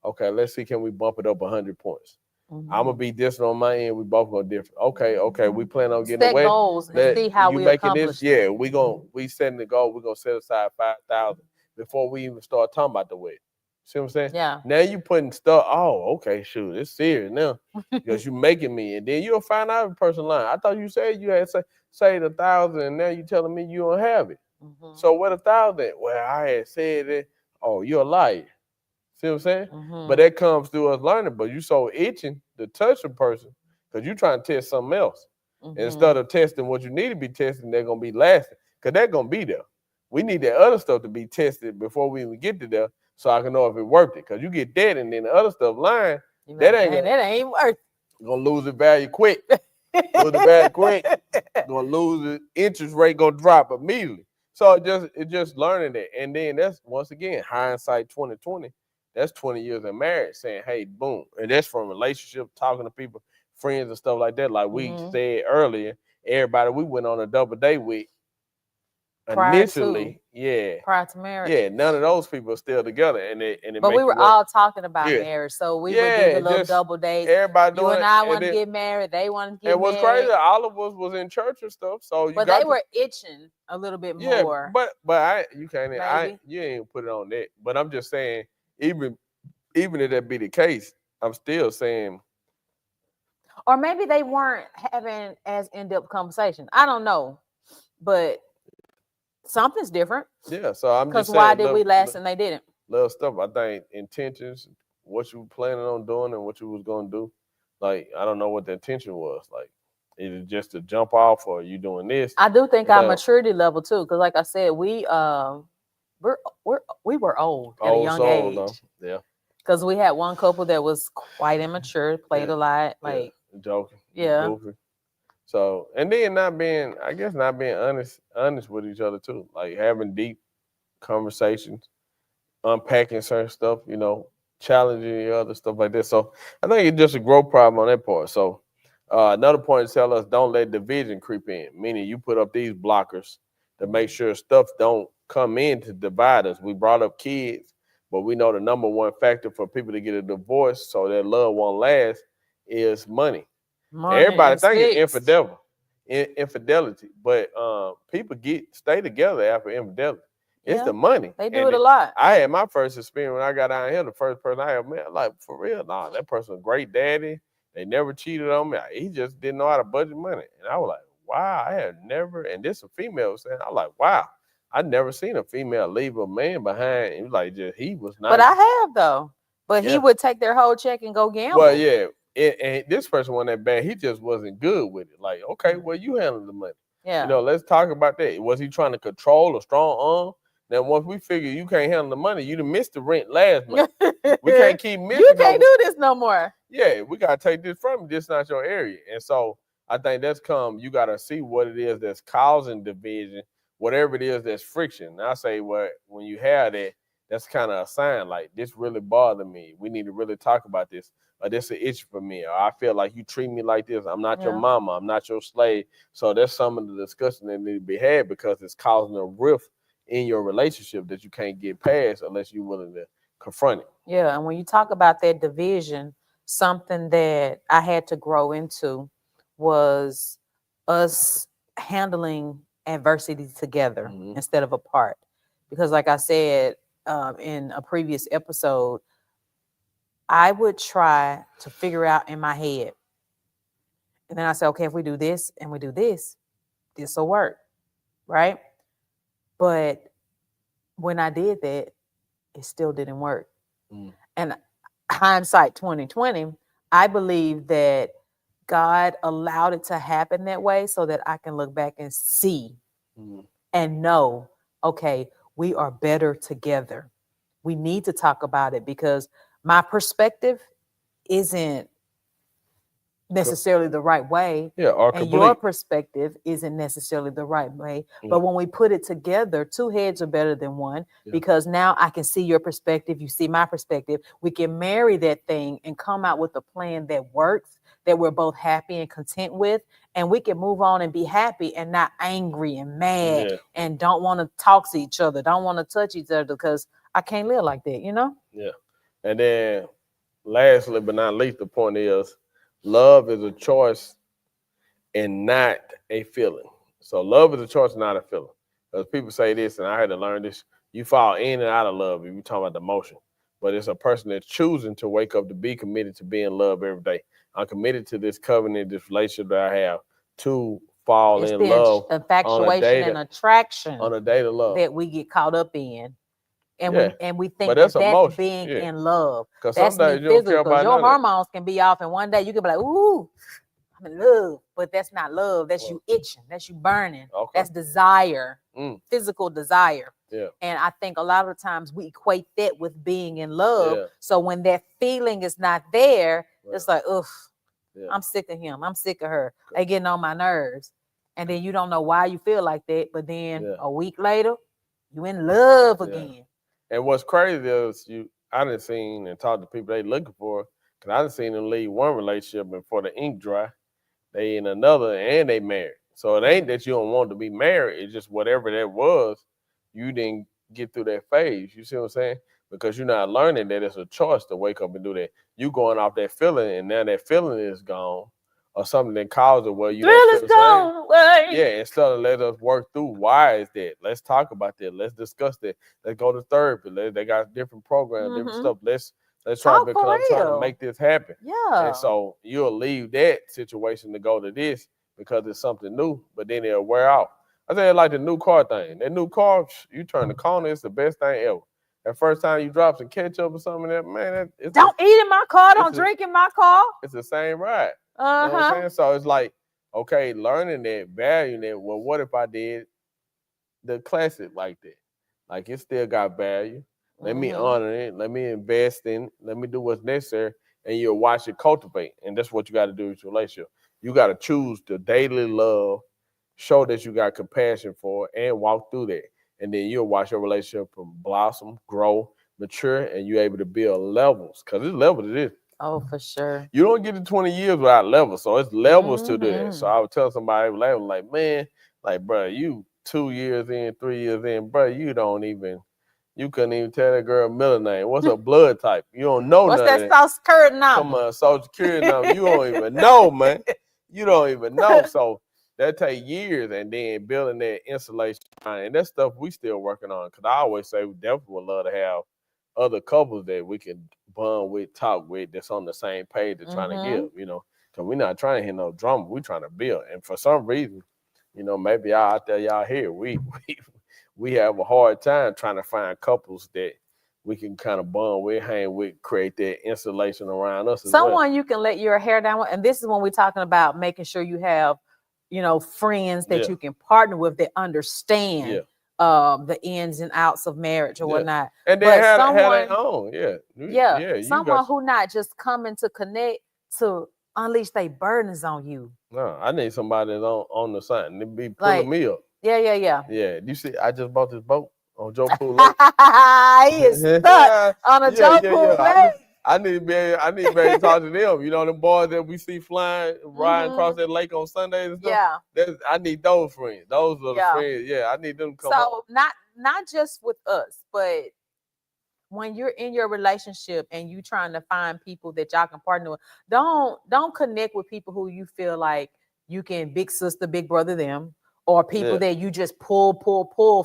Okay, let's see, can we bump it up 100 points? I'm going to be disciplined on my end. We both going to different. Okay, we plan on getting set away. goals and see how we accomplish this. Yeah, we setting the goal. We're going to set aside 5,000 before we even start talking about the wedding. See what I'm saying? Yeah. Now you putting stuff, okay, shoot, it's serious now. Because you making me. And then you'll find out if a person lying. I thought you said you had saved 1,000 and now you telling me you don't have it. So what 1,000? Well, I had said it. Oh, you're a liar. See what I'm saying? But that comes through us learning. But you so itching to touch a person because you trying to test something else. Instead of testing what you need to be testing, they're going to be lasting. Because they're going to be there. We need that other stuff to be tested before we even get to there, so I can know if it worked it. Because you get that and then the other stuff lying, that ain't worth it. You're going to lose the value quick. Gonna lose the interest rate, gonna drop immediately. So it's just learning that. And then that's, once again, hindsight 2020. That's 20 years of marriage saying, hey, boom. And that's from relationship, talking to people, friends and stuff like that. Like we said earlier, everybody we went on a double date with initially, prior to marriage. Yeah, none of those people are still together. But we were all talking about marriage. So we would do the little double dates. Everybody you and I want to get married. They want to get married. And what's crazy, all of us was in church and stuff. So but they were itching a little bit more. But you ain't put it on that. But I'm just saying, even if that be the case, I'm still saying. Or maybe they weren't having as in-depth conversation. I don't know. But something's different. Yeah, so I'm just saying. Because why did we last and they didn't? Little stuff. I think intentions, what you were planning on doing and what you was going to do. Like, I don't know what the intention was. Like, is it just to jump off, or are you doing this? I do think our maturity level too, because like I said, we were old at a young age. Though. Yeah. Because we had one couple that was quite immature, played a lot, like joking, goofy. So, and then not being honest with each other too, like having deep conversations, unpacking certain stuff, challenging the other stuff like that. So I think it's just a growth problem on that part. So another point is tell us don't let division creep in, meaning you put up these blockers to make sure stuff don't come in to divide us. We brought up kids, but we know the number one factor for people to get a divorce so that love won't last is money. Everybody think it's infidelity, but people stay together after infidelity. It's the money. They do it a lot. I had my first experience when I got down here. The first person I ever met, like, for real, nah, that person a great daddy. They never cheated on me. He just didn't know how to budget money. And I was like, wow, I had never, and this a female was saying, I was like, wow, I'd never seen a female leave a man behind. It was like, he was not. But I have, though. But he would take their whole check and go gamble. Well, yeah. And this person wasn't that bad. He just wasn't good with it. Like, okay, well, you handle the money. Yeah. Let's talk about that. Was he trying to control a strong arm? Now, once we figure you can't handle the money, you done missed the rent last month. We can't keep missing. You can't do this no more. Yeah, we got to take this from you. This is not your area. And so I think you got to see what it is that's causing division, whatever it is that's friction. And I say, well, when you have that, that's kind of a sign, like, this really bothered me. We need to really talk about this. Or this is an issue for me. Or I feel like you treat me like this. I'm not your mama. I'm not your slave. So that's some of the discussion that need to be had, because it's causing a rift in your relationship that you can't get past unless you're willing to confront it. Yeah, and when you talk about that division, something that I had to grow into was us handling adversity together Mhm. instead of apart. Because, like I said in a previous episode, I would try to figure out in my head, and then I say, okay, if we do this and we do this, this will work, right? But when I did that, it still didn't work. Mm. And hindsight 2020, I believe that God allowed it to happen that way so that I can look back and see and know, okay, we are better together. We need to talk about it because my perspective isn't necessarily the right way. Yeah, or and complete. your perspective isn't necessarily the right way. But when we put it together, two heads are better than one, because now I can see your perspective, you see my perspective. We can marry that thing and come out with a plan that works, that we're both happy and content with, and we can move on and be happy and not angry and mad and don't want to talk to each other, don't want to touch each other, because I can't live like that, you know? Yeah. And then lastly, but not least, the point is love is a choice and not a feeling. So love is a choice, not a feeling. Because people say this, and I had to learn this: you fall in and out of love if you're talking about the emotion. But it's a person that's choosing to wake up to be committed to being loved every day. I'm committed to this covenant, this relationship that I have, to fall It's in the love infatuation and attraction on a day to love that we get caught up in. And we but think that's that that's emotion. being in love. Because That's some me days you don't care physical, because about your none of that. hormones can be off, and one day you can be like, ooh, I'm in love. But that's not love. That's you itching. That's you burning. Okay. That's desire, physical desire. Yeah. And I think a lot of times we equate that with being in love. Yeah. So when that feeling is not there, it's like, ugh, Yeah. I'm sick of him. I'm sick of her. They getting on my nerves. And then you don't know why you feel like that. But then a week later, you in love again. And what's crazy is I done seen and talked to people they looking for, because I done seen them leave one relationship and before the ink dry, they in another and they married. So it ain't that you don't want to be married. It's just whatever that was, you didn't get through that phase. You see what I'm saying? Because you're not learning that it's a choice to wake up and do that. You going off that feeling, and now that feeling is gone, or something that caused it where you don't feel the same. Yeah, instead of let us work through why is that. Let's talk about that. Let's discuss that. Let's go to therapy. They got different programs, different stuff. Let's try, because I'm trying to make this happen. Yeah. And so you'll leave that situation to go to this because it's something new, but then it'll wear out. I say like the new car thing. That new car, you turn the corner, it's the best thing ever. That first time you drop some ketchup or something, don't eat in my car, don't drink in my car. It's the same ride. You know what I'm saying? So it's like, okay, learning that, valuing that. Well, what if I did the classic like that? Like, it still got value. Let me honor it. Let me invest in it. Let me do what's necessary. And you'll watch it cultivate. And that's what you got to do with your relationship. You got to choose to daily love, show that you got compassion for it, and walk through that. And then you'll watch your relationship blossom, grow, mature, and you're able to build levels. Because it's levels to this. Oh, for sure. You don't get to 20 years without levels. So it's levels to this. So I would tell somebody, like, man, like, bro, you 2 years in, 3 years in, bro, you couldn't even tell that girl middle name. What's her blood type? You don't know What's nothing. that Social Security number? Come on, Social Security number. You don't even know, man. You don't even know. So that take years, and then building that insulation. And that stuff we still working on. Because I always say we definitely would love to have other couples that we can bond with, talk with, that's on the same page they're trying to give, you know. Because we're not trying to hit no drama. We're trying to build. And for some reason, you know, maybe y'all out there, y'all here, we have a hard time trying to find couples that we can kind of bond with, hang with, create that insulation around us. Someone you can let your hair down with. And this is when we're talking about making sure you have, you know, friends that you can partner with that understand the ins and outs of marriage or whatnot. And then have their own, someone who not just coming to connect to unleash their burdens on you. No, I need somebody that's on the sign. They be pulling me up. Yeah. Yeah, you see, I just bought this boat on Joe Pool Lake. He is stuck on a Joe Pool Lake. I need to be able to talk to them. You know, the boys that we see flying, riding across that lake on Sundays and stuff. I need those friends. Those are the friends. Yeah, I need them to come So not just with us, but when you're in your relationship and you trying to find people that y'all can partner with, don't connect with people who you feel like you can big sister, big brother them, or people Yeah. that you just pull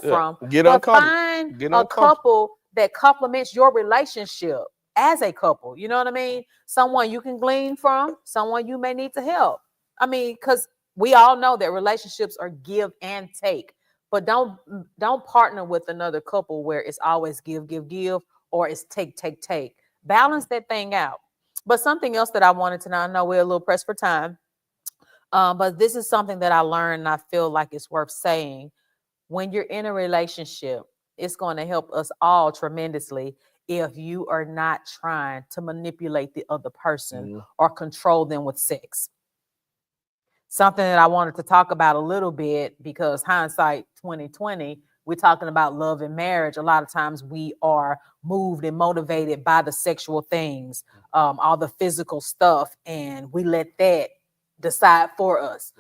Yeah. from. Get But uncomfortable. find Get a uncomfortable. couple that complements your relationship as a couple. You know what I mean? Someone you can glean from, someone you may need to help. I mean, because we all know that relationships are give and take. But don't partner with another couple where it's always give, or it's take. Balance that thing out. But something else that I wanted to know, I know we're a little pressed for time, but this is something that I learned and I feel like it's worth saying. When you're in a relationship, it's going to help us all tremendously if you are not trying to manipulate the other person or control them with sex. Something that I wanted to talk about a little bit, because hindsight 2020, we're talking about love and marriage. A lot of times we are moved and motivated by the sexual things, all the physical stuff, and we let that decide for us.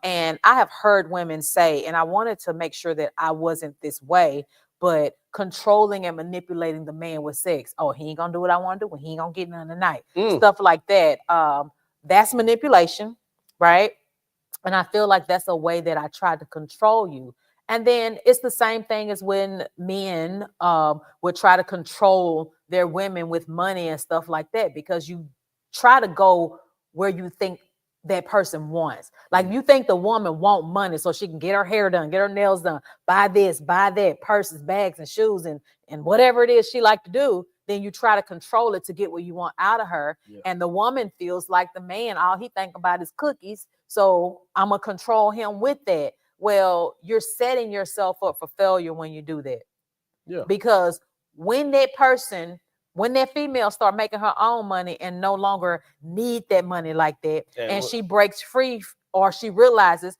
And I have heard women say, and I wanted to make sure that I wasn't this way, but controlling and manipulating the man with sex. Oh, he ain't gonna do what I want to do. He ain't gonna get none tonight. Stuff like that. That's manipulation, right? And I feel like that's a way that I try to control you. And then it's the same thing as when men would try to control their women with money and stuff like that, because you try to go where you think that person wants. Like you think the woman want money so she can get her hair done, get her nails done, buy this, buy that, purses, bags, and shoes, and whatever it is she like to do. Then you try to control it to get what you want out of her. Yeah. And the woman feels like the man, all he think about is cookies. So I'm going to control him with that. Well, you're setting yourself up for failure when you do that. Yeah. Because when that female start making her own money and no longer need that money like that, and she breaks free, or she realizes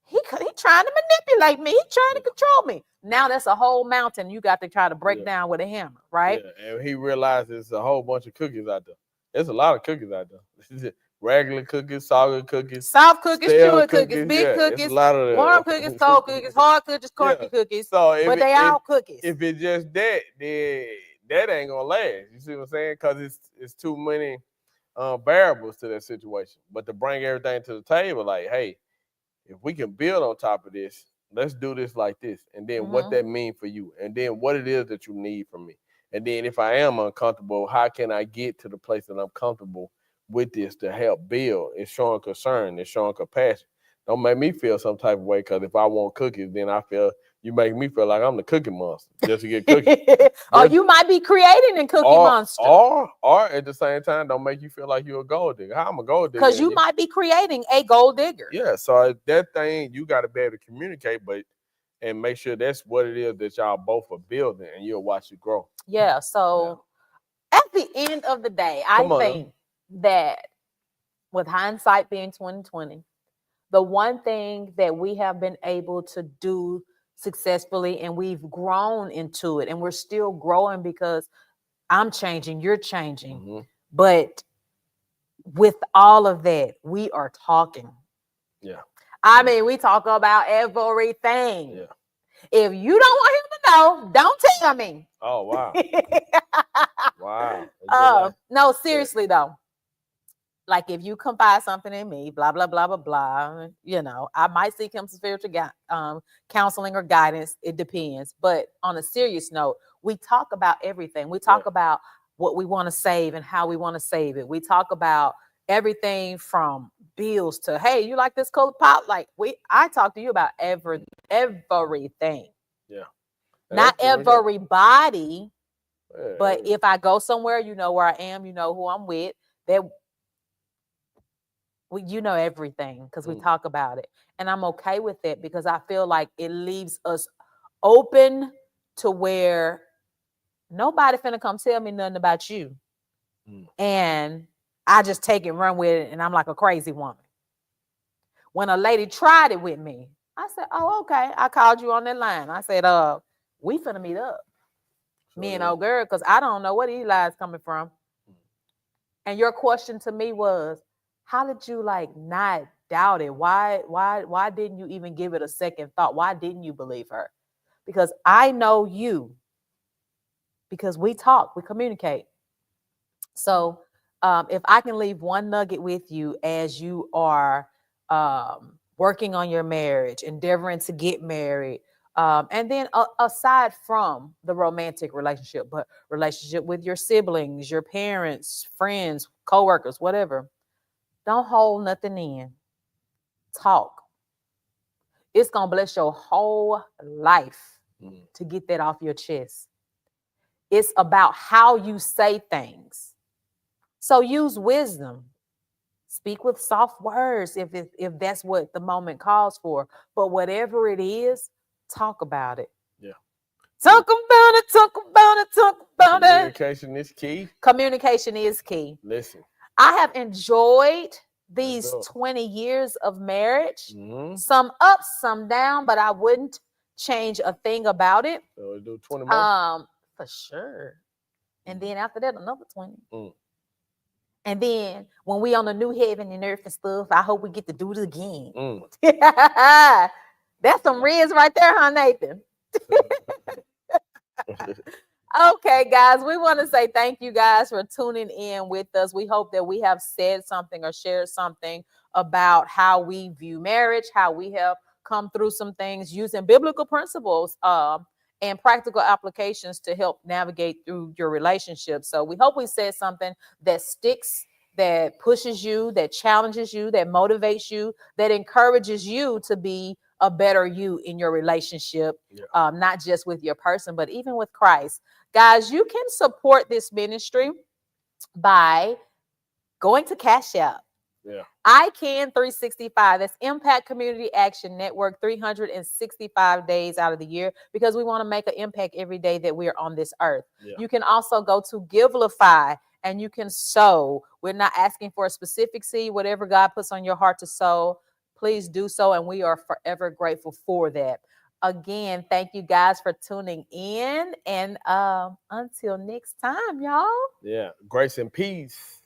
he trying to manipulate me, he trying to control me. Now that's a whole mountain you got to try to break down with a hammer, right? Yeah, and he realizes a whole bunch of cookies out there. There's a lot of cookies out there. Regular cookies, soft cookies, soft cookies, chewy cookies, big cookies, a lot of warm cookies, cold cookies, hard cookies, crunchy cookies. So but they all cookies. If it's just that, then that ain't gonna last. You see what I'm saying? Because it's too many variables to that situation. But to bring everything to the table, like, hey, if we can build on top of this, let's do this like this. And then what that mean for you. And then what it is that you need from me. And then if I am uncomfortable, how can I get to the place that I'm comfortable with this to help build? It's showing concern. It's showing compassion. Don't make me feel some type of way, because if I want cookies, then I feel you make me feel like I'm the cookie monster just to get cookies. Or you might be creating a cookie monster. Or at the same time, don't make you feel like you're a gold digger. How I'm a gold digger? Because you might be creating a gold digger. Yeah, so that thing, you got to be able to communicate, and make sure that's what it is that y'all both are building, and you'll watch it grow. Yeah, so at the end of the day, I think that with hindsight being 2020, the one thing that we have been able to do successfully, and we've grown into it, and we're still growing because I'm changing, you're changing. But with all of that, we are talking. Yeah. I mean, we talk about everything. Yeah. If you don't want him to know, don't tell me. Oh, wow. Wow. No, seriously though. Like if you confide something in me, blah, blah, blah, blah, blah, I might seek him some spiritual counseling or guidance. It depends. But on a serious note, we talk about everything. We talk about what we want to save and how we want to save it. We talk about everything from bills to, hey, you like this cold pop? Like I talk to you about everything. Yeah. Not everybody, but if I go somewhere, you know where I am, you know who I'm with, that you know everything, because we talk about it. And I'm okay with it, because I feel like it leaves us open to where nobody finna come tell me nothing about you. And I just take it and run with it, and I'm like a crazy woman. When a lady tried it with me, I said, oh, okay. I called you on that line. I said, we finna meet up. Me and old girl, because I don't know where these lies coming from. And your question to me was, how did you not doubt it? Why didn't you even give it a second thought? Why didn't you believe her? Because I know you. Because we talk, we communicate. So if I can leave one nugget with you as you are working on your marriage, endeavoring to get married. And then aside from the romantic relationship, but relationship with your siblings, your parents, friends, coworkers, whatever. Don't hold nothing in. Talk. It's going to bless your whole life to get that off your chest. It's about how you say things. So use wisdom. Speak with soft words if that's what the moment calls for. But whatever it is, talk about it. Yeah. Talk about it, talk about it, talk about it. Communication is key. Communication is key. Listen. I have enjoyed these 20 years of marriage. Some ups, some down, but I wouldn't change a thing about it. So do 20 more? For sure. And then after that, another 20. And then when we on the new heaven and earth and stuff, I hope we get to do it again. That's some riz right there, huh, Nathan? Okay, guys, we want to say thank you guys for tuning in with us. We hope that we have said something or shared something about how we view marriage, how we have come through some things using biblical principles and practical applications to help navigate through your relationship. So we hope we said something that sticks, that pushes you, that challenges you, that motivates you, that encourages you to be a better you in your relationship, not just with your person, but even with Christ. Guys, you can support this ministry by going to Cash App. I Can 365. That's Impact Community Action Network, 365 days out of the year, because we want to make an impact every day that we're on this earth. You can also go to Givelify and you can sow. We're not asking for a specific seed. Whatever God puts on your heart to sow, please do so. And we are forever grateful for that. Again, thank you guys for tuning in. And until next time, y'all. Yeah. Grace and peace.